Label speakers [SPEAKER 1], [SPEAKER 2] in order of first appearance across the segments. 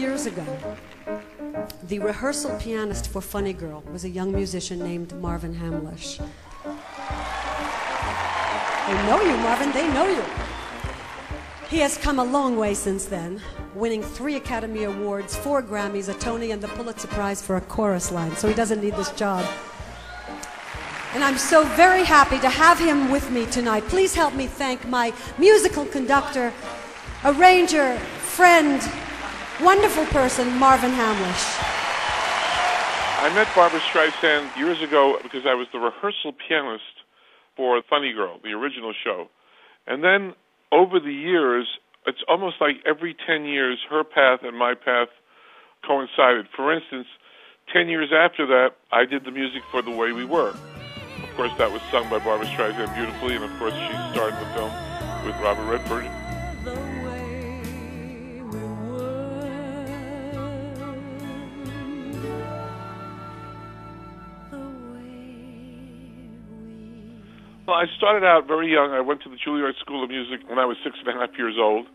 [SPEAKER 1] years ago, the rehearsal pianist for Funny Girl was a young musician named Marvin Hamlisch. They know you, Marvin, they know you. He has come a long way since then, winning 3 Academy Awards, 4 Grammys, a Tony, and the Pulitzer Prize for a chorus line, so he doesn't need this job. And I'm so very happy to have him with me tonight. Please help me thank my musical conductor, arranger, friend, wonderful person, Marvin Hamlisch.
[SPEAKER 2] I met Barbra Streisand years ago because I was the rehearsal pianist for Funny Girl, the original show. And then over the years, it's almost like every 10 years, her path and my path coincided. For instance, 10 years after that, I did the music for The Way We Were. Of course, that was sung by Barbra Streisand beautifully, and of course, she starred in the film with Robert Redford. Well, I started out very young. I went to the Juilliard School of Music when I was 6.5 years old.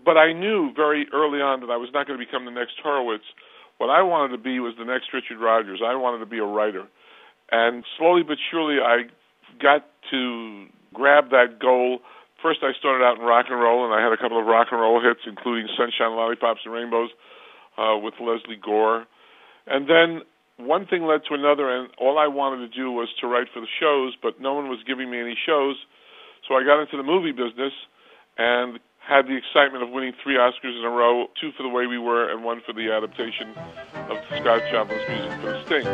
[SPEAKER 2] But I knew very early on that I was not going to become the next Horowitz. What I wanted to be was the next Richard Rodgers. I wanted to be a writer. And slowly but surely, I got to grab that goal. First, I started out in rock and roll, and I had a couple of rock and roll hits, including Sunshine, Lollipops, and Rainbows with Leslie Gore. And then one thing led to another, and all I wanted to do was to write for the shows, but no one was giving me any shows. So I got into the movie business and had the excitement of winning 3 Oscars in a row, 2 for The Way We Were and 1 for the adaptation of Scott Joplin's music for The Sting.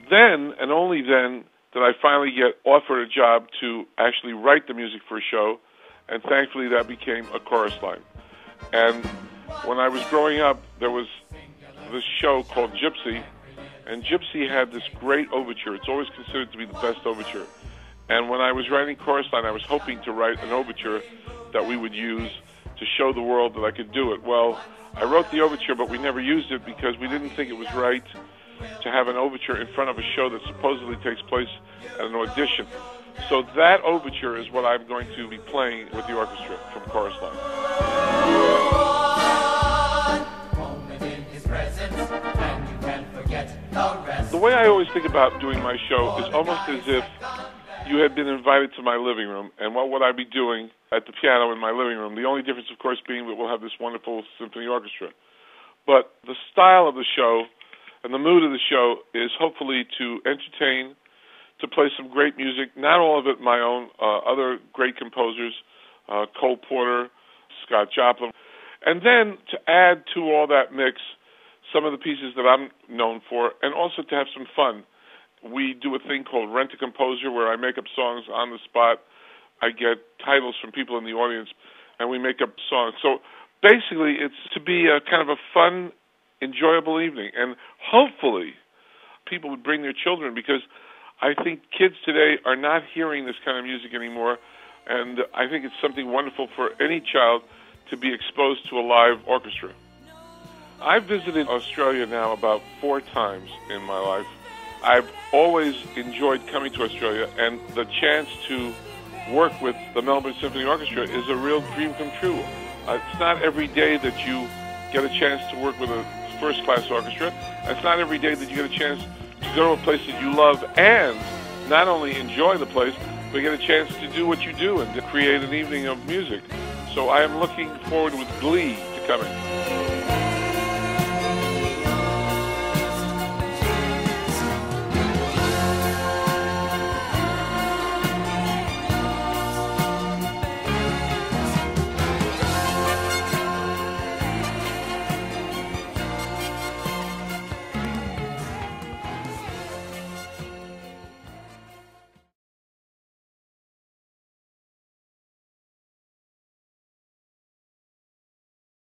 [SPEAKER 2] Then, and only then, did I finally get offered a job to actually write the music for a show, and thankfully that became a chorus line. And when I was growing up, there was this show called Gypsy, and Gypsy had this great overture. It's always considered to be the best overture. And when I was writing chorus line, I was hoping to write an overture that we would use to show the world that I could do it. Well, I wrote the overture, but we never used it because we didn't think it was right to have an overture in front of a show that supposedly takes place at an audition. So that overture is what I'm going to be playing with the orchestra from Chorus Line. The way I always think about doing my show is almost as if you had been invited to my living room, and what would I be doing at the piano in my living room? The only difference, of course, being that we'll have this wonderful symphony orchestra. But the style of the show and the mood of the show is hopefully to entertain, to play some great music, not all of it my own, other great composers, Cole Porter, Scott Joplin, and then to add to all that mix some of the pieces that I'm known for, and also to have some fun. We do a thing called Rent a Composer, where I make up songs on the spot. I get titles from people in the audience, and we make up songs. So basically, it's to be a kind of a fun, enjoyable evening. And hopefully, people would bring their children, because I think kids today are not hearing this kind of music anymore, and I think it's something wonderful for any child to be exposed to a live orchestra. I've visited Australia now about 4 times in my life. I've always enjoyed coming to Australia, and the chance to work with the Melbourne Symphony Orchestra is a real dream come true. It's not every day that you get a chance to work with a first-class orchestra. It's not every day that you get a chance to go to a place that you love and not only enjoy the place, but get a chance to do what you do and to create an evening of music. So I am looking forward with glee to coming.